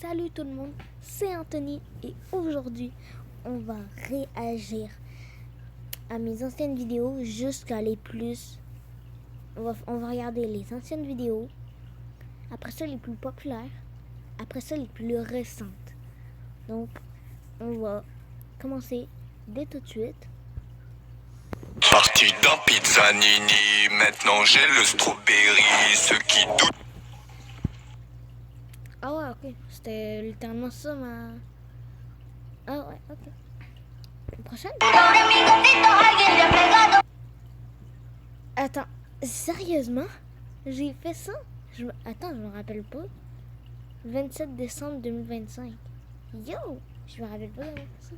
Salut tout le monde, c'est Anthony et aujourd'hui on va réagir à mes anciennes vidéos jusqu'à les plus. On va regarder les anciennes vidéos, après ça les plus populaires, après ça les plus récentes. Donc on va commencer dès tout de suite. Parti d'un Pizzanini, maintenant j'ai le strawberry, ceux qui doutent. Ah ouais, ok, c'était littéralement ça ma... Ah ouais, ok. Prochaine. Attends, sérieusement? J'ai fait ça? Attends, je me rappelle pas. 27 décembre 2025. Yo! Je me rappelle pas d'avoir fait ça.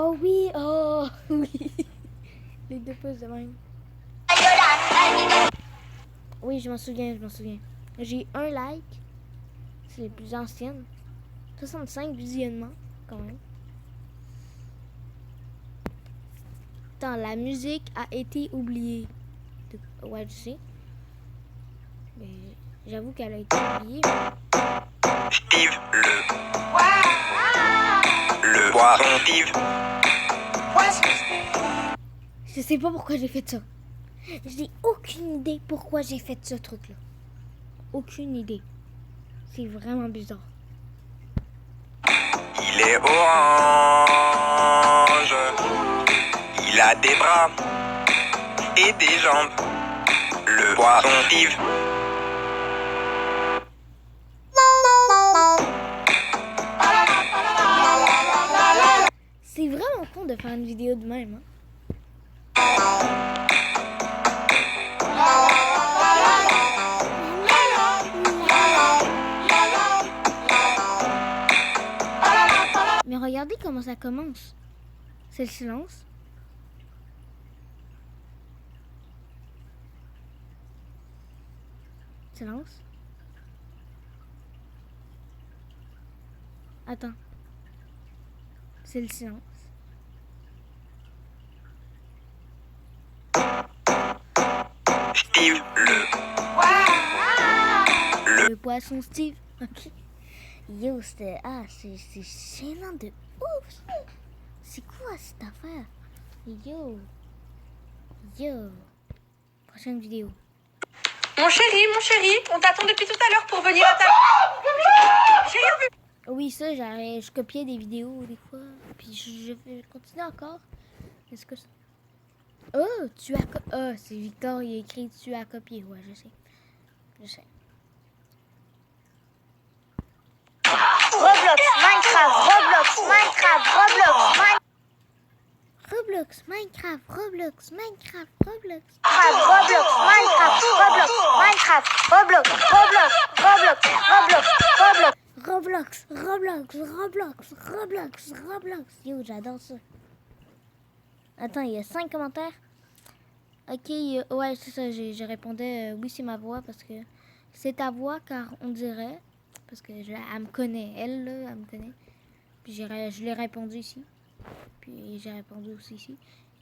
Oh oui, oh oui. Les deux pouces de même. Oui, je m'en souviens. J'ai un like. C'est les plus anciennes. 65 visionnements, quand même. Attends, la musique a été oubliée. Ouais, je sais. Mais j'avoue qu'elle a été oubliée. Steve, le poisson Steve. Je sais pas pourquoi j'ai fait ça. J'ai aucune idée pourquoi j'ai fait ce truc-là. Aucune idée. C'est vraiment bizarre. Il est orange, il a des bras et des jambes. Le poisson Steve. C'est vraiment con de faire une vidéo de même, hein? Mais regardez comment ça commence. C'est le silence. Silence. Attends. C'est le silence. Steve, Le poisson Steve. Ok. Yo, c'était... Ah, c'est gênant de ouf. C'est quoi cette affaire? Yo. Prochaine vidéo. Mon chéri, on t'attend depuis tout à l'heure pour venir à ta... J'ai rien vu. Oui, ça, je copiais des vidéos des fois. Puis je continue encore. Est-ce que... Oh, oh, c'est Victor, il a écrit tu as copié. Ouais, je sais. Roblox, Minecraft, Roblox. Yo, j'adore ça. Attends, il y a 5 commentaires. Ok, ouais, c'est ça, je répondais oui, c'est ma voix parce que c'est ta voix car on dirait, parce que elle me connaît, elle me connaît. Puis je l'ai répondu ici. Puis j'ai répondu aussi ici.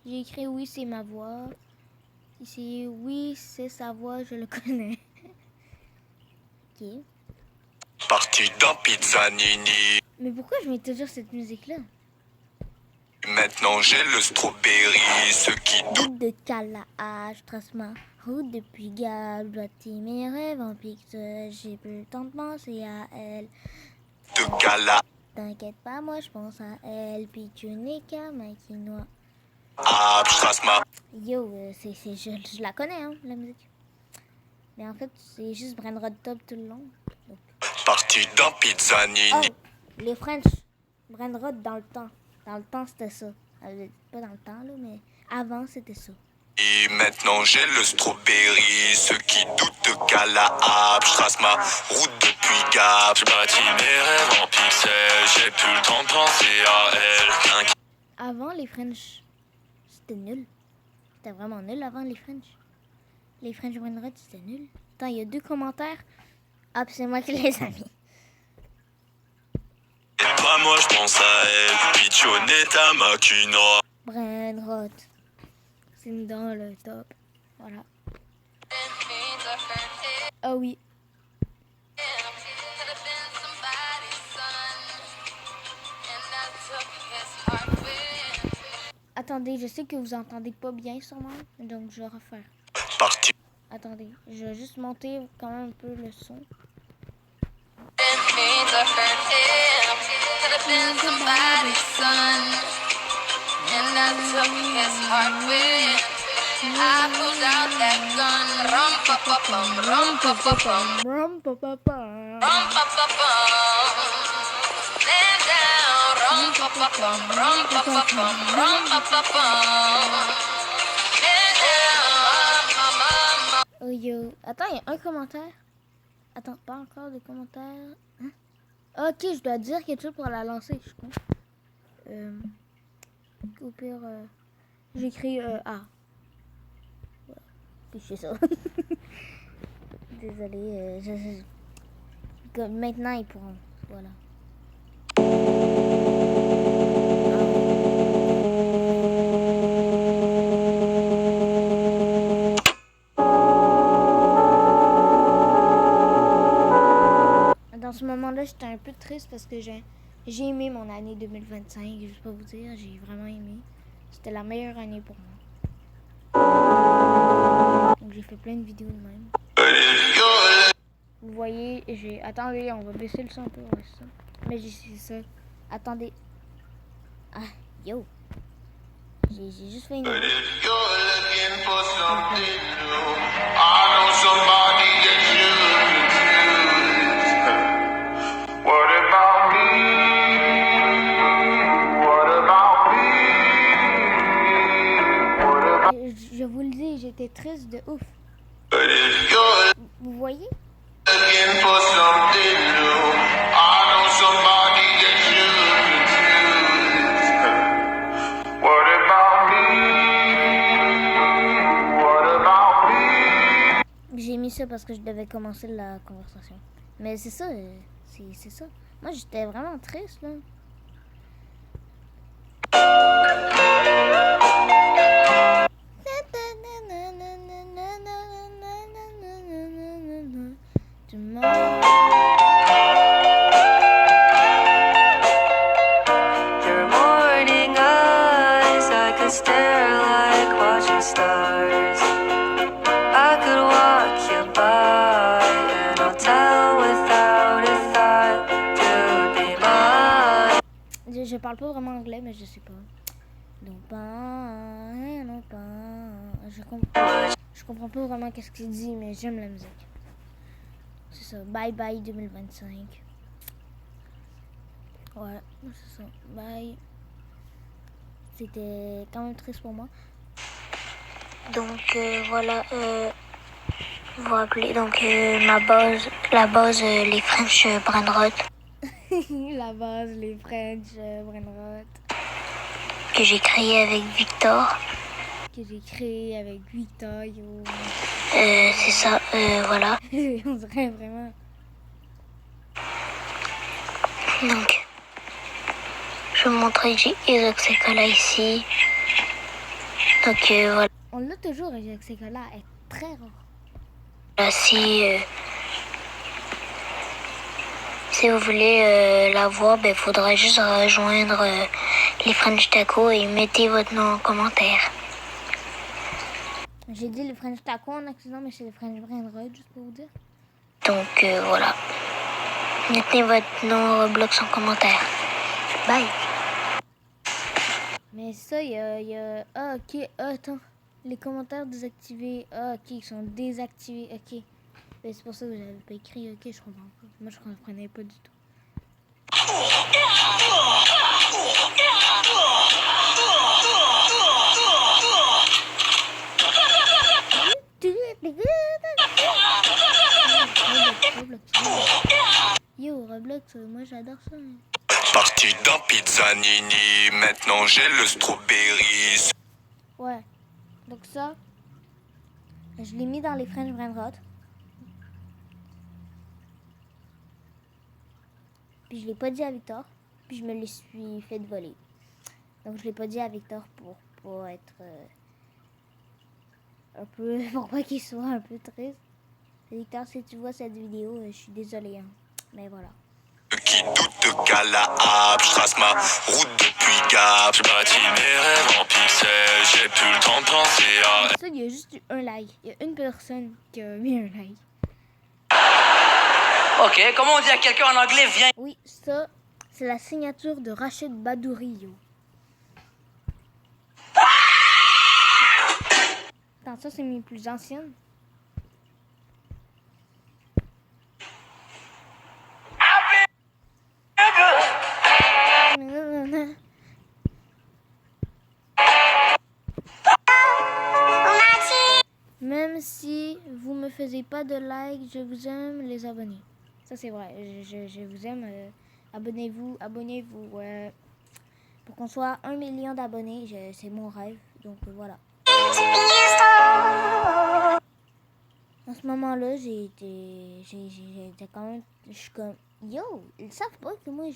J'ai écrit oui, c'est ma voix. Ici, oui, c'est sa voix, je le connais. Ok. parti d'un Pizzanini, Mais pourquoi je mets toujours cette musique-là? maintenant j'ai le strawberry, ceux qui doutent. Route de Calage, trace ma route depuis Gap, bâti mes rêves en pixels. J'ai plus le temps de penser à elle. De gala, T'inquiète pas, moi je pense à elle. Puis tu n'es qu'un maquinois. je trace ma. Yo, je la connais, hein, la musique. Mais en fait, c'est juste Brainrod Top tout le long. Donc... Parti d'un Pizzanini. Oh, les French. Brainrod dans le temps. Dans le temps, c'était ça. Pas dans le temps, là, mais avant, c'était ça. Et maintenant j'ai le strawberry, ceux qui doutent de gala, je trace ma route depuis Gap. Je bâtis mes rêves en pixels, j'ai plus le temps de penser à elle. Avant, les French, c'était nul. C'était vraiment nul avant les French. Les French Brainrod, c'était nul. Attends, il y a 2 commentaires. Ah, puis c'est moi qui les ai mis. Et pas moi je pense à elle, Pichonetta Makina. Brainrod. C'est dans le top. Voilà. Oh Ah oui. Attendez, je sais que vous entendez pas bien sûrement, donc je vais refaire. Parti. Attendez, je vais juste monter quand même un peu le son. Oh yo, attends, il y a un commentaire. Attends, pas encore de commentaires. Hein? Ok, je dois dire quelque chose pour la lancer, je crois. Au pire, j'écris A. Voilà. Puis je fais ça. Désolée, maintenant ils pourront. Voilà. Dans ce moment-là, j'étais un peu triste parce que j'ai aimé mon année 2025. Je vais pas vous dire, j'ai vraiment aimé. C'était la meilleure année pour moi. Donc j'ai fait plein de vidéos de même. Vous voyez, attendez, on va baisser le son un peu, ouais, ça. Mais j'ai ça. Attendez. Ah, yo. J'ai juste fait une. Je vous le dis, j'étais triste de ouf. Vous voyez? J'ai mis ça parce que je devais commencer la conversation. Mais c'est ça, c'est ça. Moi, j'étais vraiment triste, là. Your morning eyes, I could stare like watching stars. I could walk you by and I'll tell without a thought to be mine. Je parle pas vraiment anglais, mais je sais pas. Non pas. Je comprends pas vraiment qu'est-ce qu'il dit, mais j'aime la musique. C'est ça. Bye bye 2025. Ouais, c'est ça. Bye. C'était quand même triste pour moi. Donc voilà, vous vous rappelez, donc la base, les French Brainrot, La base, les French, Brainrot. que j'ai créé avec Victor. Que j'ai créé avec Victor, yo. C'est ça, voilà. On dirait vraiment. Donc, je vous montre Isaac Sekola ici. Donc voilà. On l'a toujours, avec ces gars-là, elle est très rare. Là, si vous voulez la voir, il faudra juste rejoindre les French Taco et mettez votre nom en commentaire. J'ai dit le French Taco en accident, mais c'est le French Brainrot, juste pour vous dire. Donc voilà. Mettez votre nom Roblox en commentaire. Bye. Mais ça, il y a... Ah, ok, attends. Les commentaires désactivés. Ah, ok, ils sont désactivés, ok. Ben, c'est pour ça que vous n'avez pas écrit, ok, je comprends pas. Moi, je comprenais pas du tout. Yo, Roblox, moi j'adore ça. Parti d'un pizzanini, maintenant j'ai le strawberry. Ouais. Donc ça, je l'ai mis dans les French Brainrot. Puis je l'ai pas dit à Victor. Puis je me le suis fait voler. Donc je l'ai pas dit à Victor pour pas être un peu... pour pas qu'il soit un peu triste. Victor, si tu vois cette vidéo, je suis désolée. Hein. Mais voilà. Qui doute qu'à la hape, je trace ma route depuis Gap. Je bâtis mes rêves en pixels, j'ai plus le temps de penser à... Ça, il y a juste eu un like. Il y a une personne qui a mis un like. Ok, comment on dit à quelqu'un en anglais, viens? Oui, ça, c'est la signature de Rachid Badouri, yo. Attends, ça, c'est mes plus anciennes. Même si vous me faisiez pas de like, je vous aime les abonnés. Ça c'est vrai, je vous aime. Abonnez-vous. Pour qu'on soit 1 million d'abonnés, c'est mon rêve. Donc voilà. En ce moment-là, j'étais quand même, je suis comme, yo, ils savent pas que moi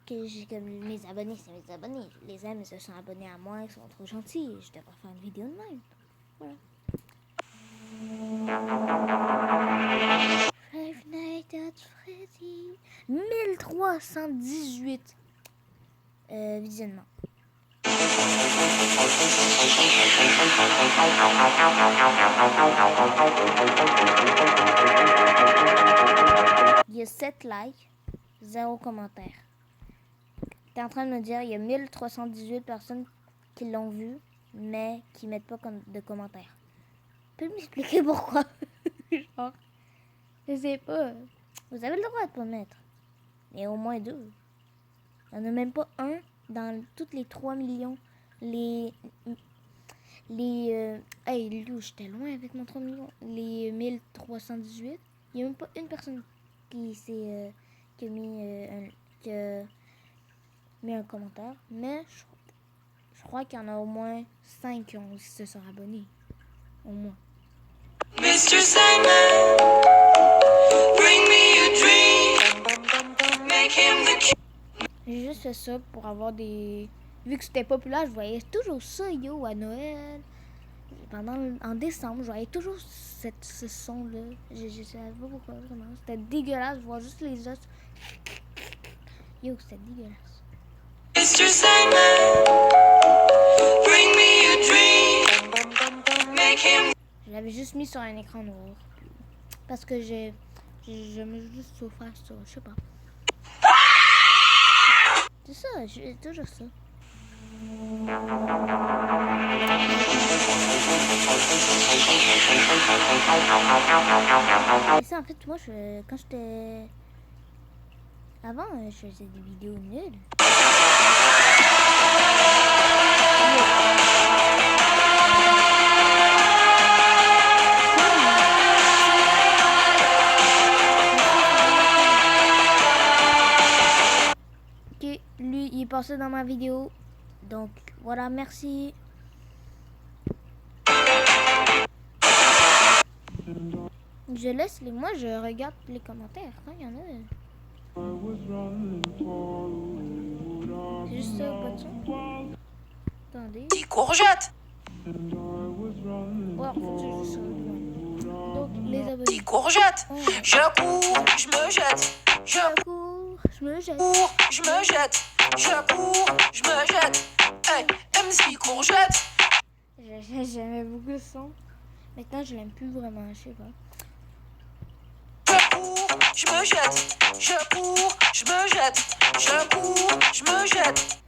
que mes abonnés, c'est mes abonnés. Je les aime, ils se sont abonnés à moi, ils sont trop gentils. Je devrais faire une vidéo de même. Voilà. Five Nights at Freddy. 1318 visionnements. Il y a 7 likes, 0 commentaire. T'es en train de me dire il y a 1318 personnes qui l'ont vu, mais qui mettent pas de commentaires. Tu peux m'expliquer pourquoi? Genre, je sais pas. Vous avez le droit de pas mettre. Mais au moins 2. Il n'y en a même pas un dans toutes les 3 millions. Hey, Lou, j'étais loin avec mon 3 millions. Les 1318. Il n'y a même pas une personne qui s'est qui a mis un commentaire. Mais je crois qu'il y en a au moins 5 qui se sont abonnés. Au moins. Mr. Sandman, bring me a dream. Make him the king. J'ai juste fait ça pour avoir des... Vu que c'était populaire, je voyais toujours ça, yo, à Noël. En décembre, je voyais toujours ce son-là. Je savais pas pourquoi, vraiment. C'était dégueulasse, je vois juste les os. Yo, c'était dégueulasse. Mr. Sandman, bring me a dream. Make him. Je l'avais juste mis sur un écran noir. Parce que je me juste sur faire ça, je sais pas. C'est ça, j'ai toujours ça. Et ça, en fait, moi, quand j'étais... Avant, je faisais des vidéos nulles. Lui, il est passé dans ma vidéo. Donc, voilà, merci. Je laisse les... Moi, je regarde les commentaires. Quand il y en a... C'est juste ça, pas de son. Attendez. Petite courgette. Ouais, faut que c'est juste ça. Donc, les abonnés. Petite courgette. Oh. Je cours, je me jette. Je Je cours, je me jette. cours, je me jette. Je cours, je me jette. Hey, MC courgette. J'aimais beaucoup ce son. Maintenant, je l'aime plus vraiment, je sais pas. Je cours, je me jette. Je cours, je me jette. Je cours, je me jette.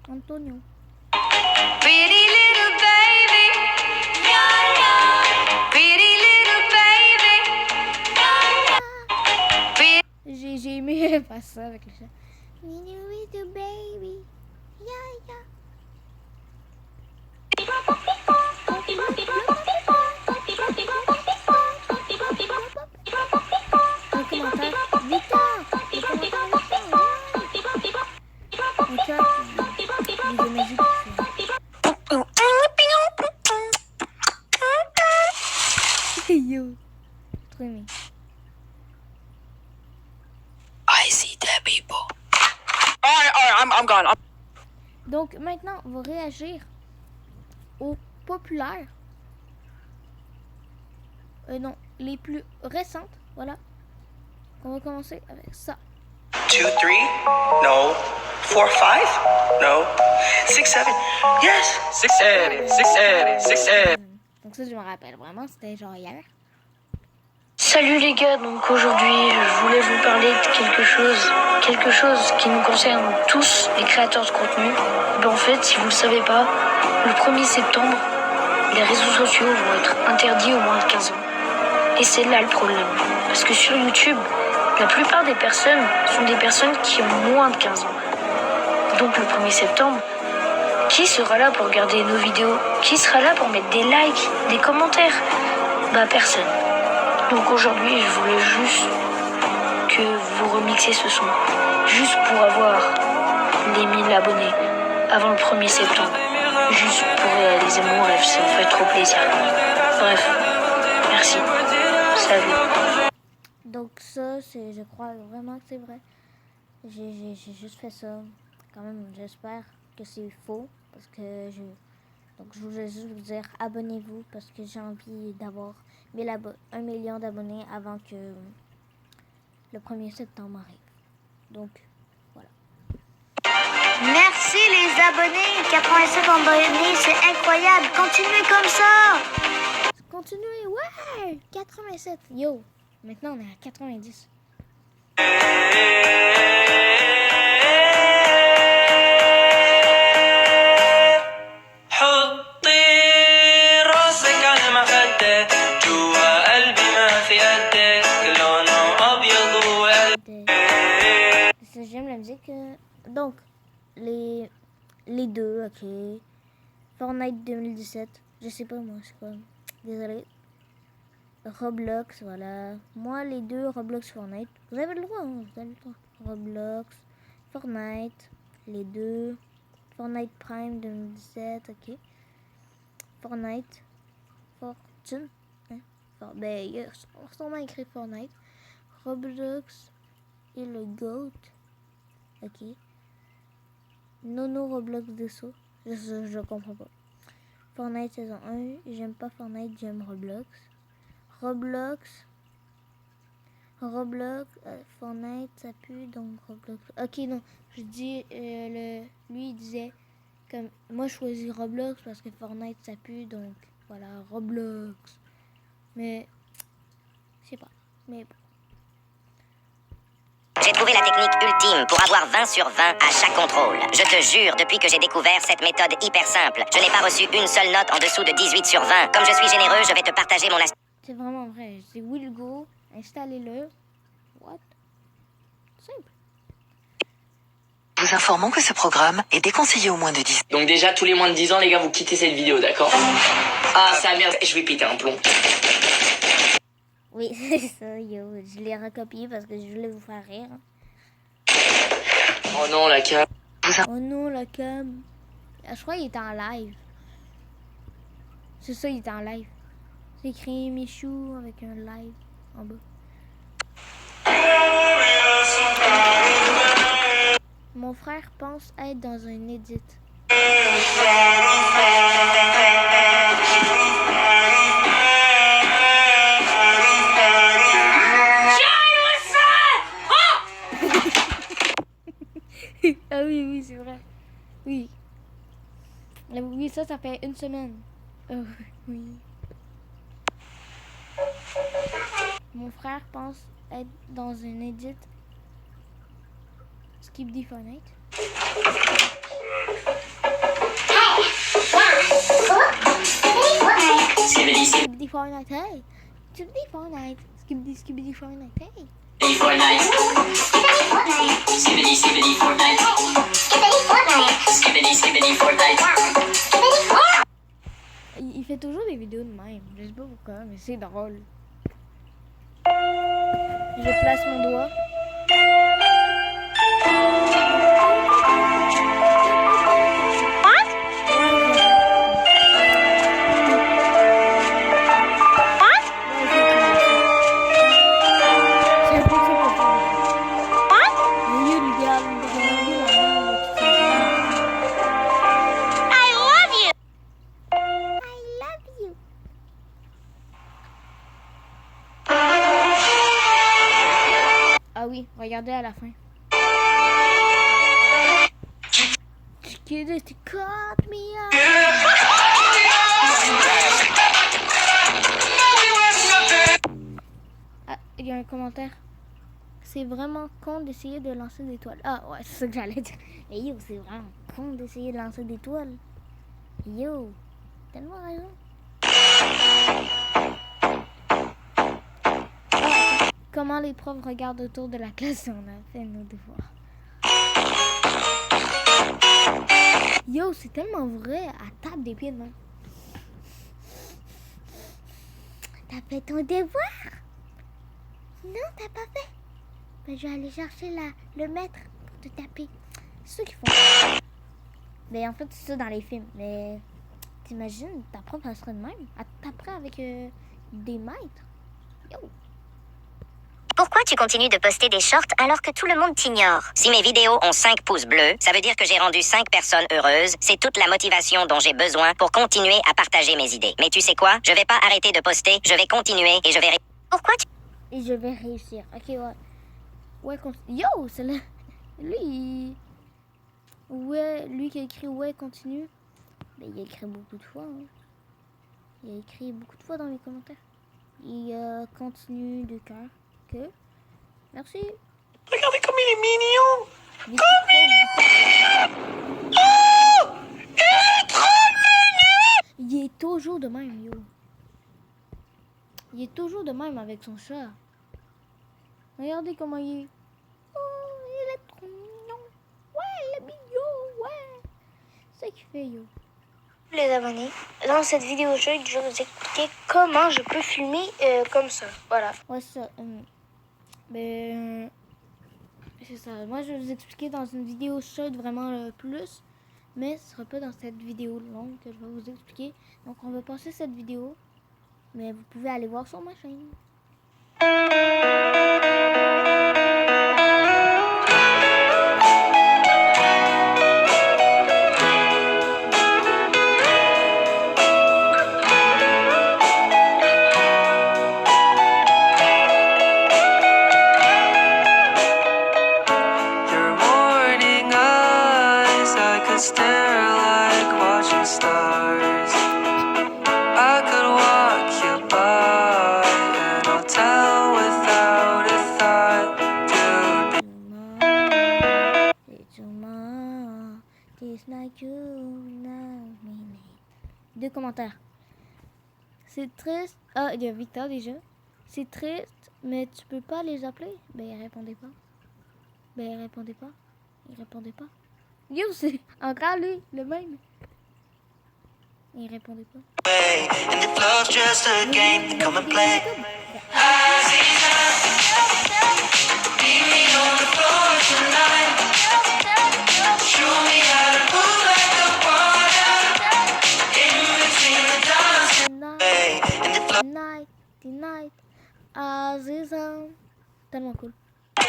Antonio. Pretty little baby, yeah, yeah. Pretty little baby, yeah, yeah. J'ai aimé faire ça avec le chat. With the baby. Yeah, yeah. Un commentaire. Victor! Un commentaire, Victor! En chat, les émojis qui yo! Trop aimé. I see the people. Alright, I'm gone. Donc maintenant, on va réagir au populaire non, les plus récentes. Voilà. On va commencer avec ça. 2, 3, no. 4, 5, no. 6, 7, yes. 680. Donc ça, je me rappelle vraiment, c'était genre hier. Salut les gars, donc aujourd'hui je voulais vous parler de quelque chose qui nous concerne tous, les créateurs de contenu. Ben en fait, si vous le savez pas, le 1er septembre, les réseaux sociaux vont être interdits aux moins de 15 ans. Et c'est là le problème. Parce que sur YouTube, la plupart des personnes sont des personnes qui ont moins de 15 ans. Donc le 1er septembre, qui sera là pour regarder nos vidéos? Qui sera là pour mettre des likes, des commentaires? Bah personne. Donc aujourd'hui, je voulais juste que vous remixiez ce son. Juste pour avoir les 1000 abonnés avant le 1er septembre. Juste pour réaliser mon rêve, ça me fait trop plaisir. Bref, merci. Salut. Donc ça, c'est, je crois vraiment que c'est vrai. J'ai juste fait ça. Quand même, j'espère que c'est faux. Parce que donc je voulais juste vous dire, abonnez-vous. Parce que j'ai envie d'avoir 1 million d'abonnés avant que le 1er septembre arrive. Donc, voilà. Merci les abonnés, 87 abonnés, c'est incroyable, continuez comme ça. Continuez, ouais, 87. Yo, maintenant on est à 90. J'aime la musique. Donc, les deux, ok. Fortnite 2017. Je sais pas moi, c'est quoi. Désolé. Roblox, voilà. Moi, les deux, Roblox, Fortnite. Vous avez le droit, hein, vous avez le droit. Roblox, Fortnite, les deux. Fortnite Prime 2017, ok. Fortnite, Fortune. Hein? Ben, il y a sûrement écrit Fortnite. Roblox et le GOAT. Ok. Nono Roblox Dessous. Je comprends pas. Fortnite saison 1. J'aime pas Fortnite, j'aime Roblox. Roblox, Fortnite, ça pue, donc Roblox. Ok, non, je dis, lui il disait, comme, moi je choisis Roblox parce que Fortnite ça pue, donc voilà, Roblox. Mais, je sais pas, mais bon. J'ai trouvé la technique ultime pour avoir 20 sur 20 à chaque contrôle. Je te jure, depuis que j'ai découvert cette méthode hyper simple, je n'ai pas reçu une seule note en dessous de 18 sur 20. Comme je suis généreux, je vais te partager mon astuce. C'est vraiment vrai. C'est Will Go. Installez-le. What? Simple. Vous informons que ce programme est déconseillé aux moins de 10. Donc déjà, tous les moins de 10 ans, les gars, vous quittez cette vidéo, d'accord? Ah, ça merde, je vais péter un plomb. Oui, c'est ça, yo. Je l'ai recopié parce que je voulais vous faire rire. Oh non, la cam. Oh non, la cam. Ah, je crois qu'il était en live. C'est ça, il était en live. C'est écrit Michou avec un live en bas. Mon frère pense être dans un edit. Ah oui, oui, c'est vrai. Oui. Oui, ça fait une semaine. Oui. Mon frère pense être dans un edit Skibidi Fortnite. Skibidi Fortnite, hey! Skibidi Fortnite. Skibidi Fortnite, hey! Fortnite. Skibidi Fortnite. Skibidi Fortnite. Il fait toujours des vidéos de même. Je sais pas pourquoi, mais c'est drôle. Je place mon doigt. Ah oui, regardez à la fin. Tu caught me up. Ah, il y a un commentaire. C'est vraiment con d'essayer de lancer des toiles. Ah ouais, c'est ça que j'allais dire. Mais yo, c'est vraiment con d'essayer de lancer des toiles. Yo, tellement raison. Comment les profs regardent autour de la classe si on a fait nos devoirs. Yo, c'est tellement vrai. À tape des pieds de main. T'as fait ton devoir? Non, t'as pas fait. Ben, je vais aller chercher le maître pour te taper. C'est ça qu'ils font. Mais en fait, c'est ça dans les films. Mais t'imagines, ta prof, elle serait de même. Elle te taperait avec des maîtres. Yo. Pourquoi tu continues de poster des shorts alors que tout le monde t'ignore? Si mes vidéos ont 5 pouces bleus, ça veut dire que j'ai rendu 5 personnes heureuses. C'est toute la motivation dont j'ai besoin pour continuer à partager mes idées. Mais tu sais quoi? Je vais pas arrêter de poster, je vais continuer et je vais... Pourquoi tu... Et je vais réussir. Ok, ouais. Ouais, yo, c'est là. Lui, ouais, lui qui a écrit ouais, continue. Ben, il a écrit beaucoup de fois. Hein. Il a écrit beaucoup de fois dans les commentaires. Il continue de cœur. Que. Merci. Regardez comme il est mignon. Vite, Oh, il est trop mignon. il est toujours de même, yo. Il est toujours de même avec son chat. Regardez comment il est. Oh, il est trop mignon. Ouais, il est mignon, ouais. C'est ça qu'il fait, yo. Les abonnés, dans cette vidéo, je vais vous expliquer comment je peux filmer comme ça. Voilà. Ouais, c'est ça. C'est ça. Moi, je vais vous expliquer dans une vidéo short vraiment plus. Mais ce sera pas dans cette vidéo longue que je vais vous expliquer. Donc, on va passer cette vidéo. Mais vous pouvez aller voir sur ma chaîne. Your morning eyes, I could stare like watching stars. I could walk you by and I'll tell without a thought. Deux commentaires. C'est triste. Ah, il y a Victor déjà. C'est triste, mais tu peux pas les appeler? Ben, il répondait pas. Ben, il répondait pas. Il répondait pas. Yo, c'est encore lui, le même. Il répondait pas. And if love's just a game, come and play. Meet me on the floor tonight. Show me how to move like the water. In between the dance. And if love... Tonight, Azizan. Tellement cool. Je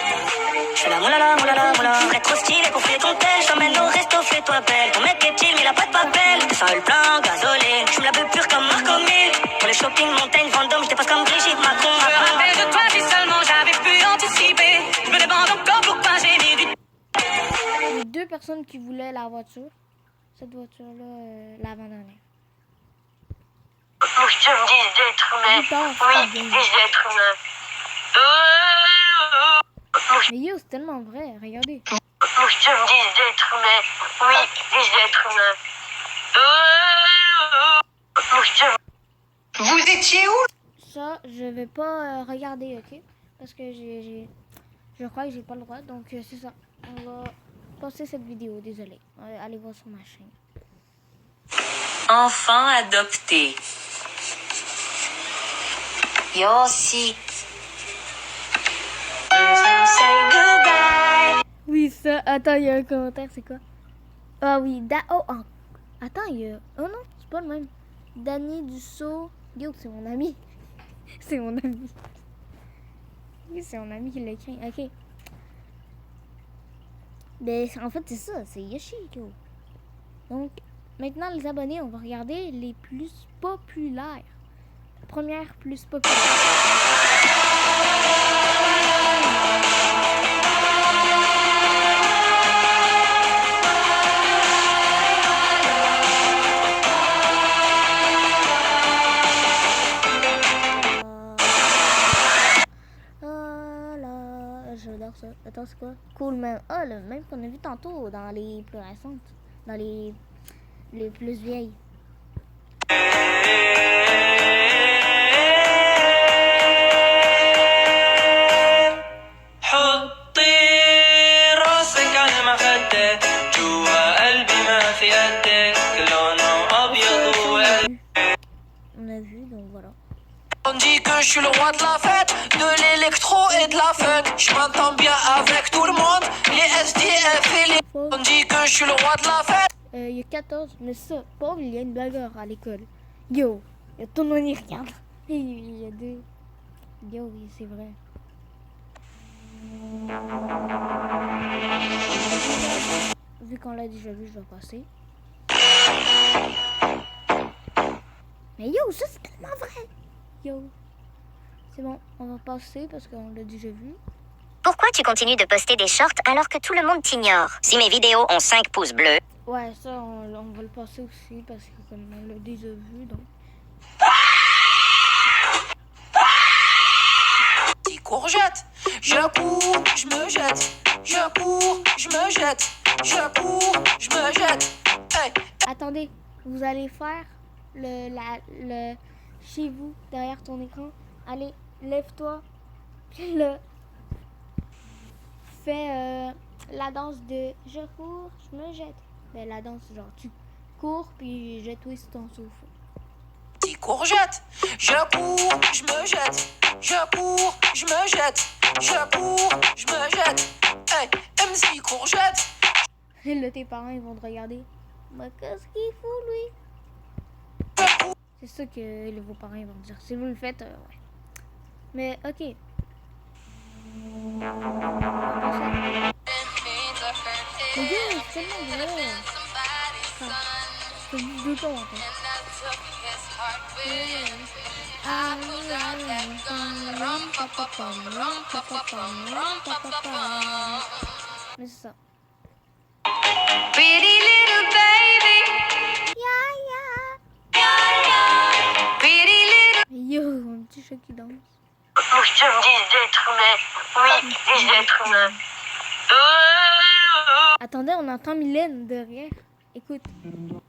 suis la moulala, moulala, moulala. On est trop stylé pour filer ton tel. Je t'emmène au resto, fais-toi belle. Ton mec est chill, mais il a pas de papel. Seul plein, gasolé. Je me la veux pure comme Marco 1000. Pour les shopping, montagne, Vendôme, je dépasse comme Brigitte Macron. Je me rappelle de toi si seulement j'avais pu anticiper. Je me demande encore pourquoi j'ai mis du... Il y a deux personnes qui voulaient la voiture. Cette voiture-là, l'avant-dernière. Oui, je me dis d'être humain. Oui, je me dis d'être humain. Mais yo, c'est tellement vrai, regardez. Oui, je me dis d'être humain. Oui, je me dis d'être humain. Vous étiez où? Ça, je vais pas regarder, ok? Parce que je crois que j'ai pas le droit, donc c'est ça. On va passer cette vidéo, désolé. Allez voir sur ma chaîne. Enfant adopté. Yossi. Oui, ça. Attends, il y a un commentaire, c'est quoi? Ah oui, attends, il y a... Oh non, c'est pas le même. Danny Dussault. Yo, c'est mon ami. C'est mon ami. Oui, c'est mon ami qui l'a écrit. Ok. Mais en fait, c'est ça. C'est Yoshi, yo. Donc, maintenant, les abonnés, on va regarder les plus populaires. Première plus populaire. j'adore ça. Attends, c'est quoi? Cool Man. Ah, le même qu'on a vu tantôt dans les plus récentes. Dans les plus vieilles. حطي راسك على المخدة جوا قلبي ما في قدك لونه أبيض وقلبي. On a vu, donc voilà. On dit que je suis le roi de la fête, de l'électro et de la funk. Je m'entends bien avec tout le monde, les SDF et les... On dit que je suis le roi de la fête. Il y a 14, mais ça, pauvre, il y a une bagarre à l'école. Yo, il y a tout le monde qui regarde. Il y a deux. Yo, oui, c'est vrai. Vu qu'on l'a déjà vu, je vais passer. Mais yo, ça c'est tellement vrai. Yo, c'est bon, on va passer parce qu'on l'a déjà vu. Pourquoi tu continues de poster des shorts alors que tout le monde t'ignore? Si mes vidéos ont 5 pouces bleus, Ouais, ça on va le passer aussi parce que comme on l'a déjà vu, donc. Petit courgette, je cours, je me jette. Je cours, je me jette. Je cours, je me jette. Hey. Attendez, vous allez faire le chez vous, derrière ton écran. Allez, lève-toi. Puis là, fais la danse de je cours, je me jette. Ben, la danse, genre, tu cours, puis je twist ton souffle. Petit courgette, je cours, je me jette. Je cours, je me jette. Je cours, je me jette. Hey, MC courgette. Et là, tes parents, ils vont te regarder. Mais qu'est-ce qu'il fout, lui? C'est ça que vos parents ils vont dire. Si vous le faites, ouais. Mais, ok. Mais gars, c'est tellement vrai. C'est juste deux temps, en fait. Mais c'est ça. Pretty little baby. Pretty little. Yo, un petit chat qui danse. Nous sommes des êtres humains. Oui, des êtres humains. Attendez, on entend Mylène derrière. Écoute,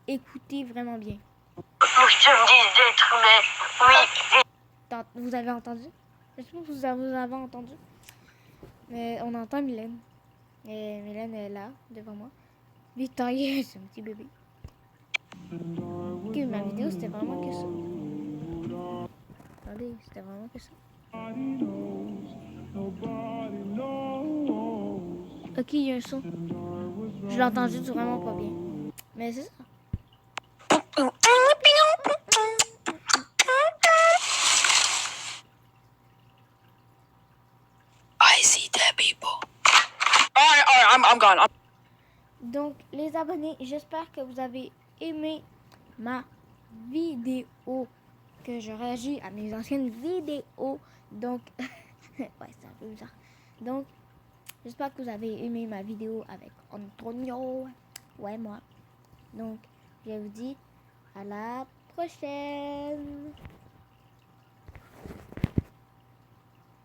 écoutez vraiment bien. Nous sommes des êtres humains. Oui. Vous avez entendu? J'espère que vous avez entendu. Mais on entend Mylène. Et Mylène est là, devant moi. Victoria, c'est un petit bébé. Ok, ma vidéo, c'était vraiment que ça. Attendez, c'était vraiment que ça. Ok, il y a un son. Je l'entends juste vraiment pas bien. Mais c'est ça. I see the people. Alright, I'm gone. Donc, les abonnés, j'espère que vous avez aimé ma vidéo, que je réagis à mes anciennes vidéos. Donc, ouais, c'est un peu bizarre. Donc, j'espère que vous avez aimé ma vidéo avec Antonio. Ouais, moi. Donc, je vous dis à la prochaine.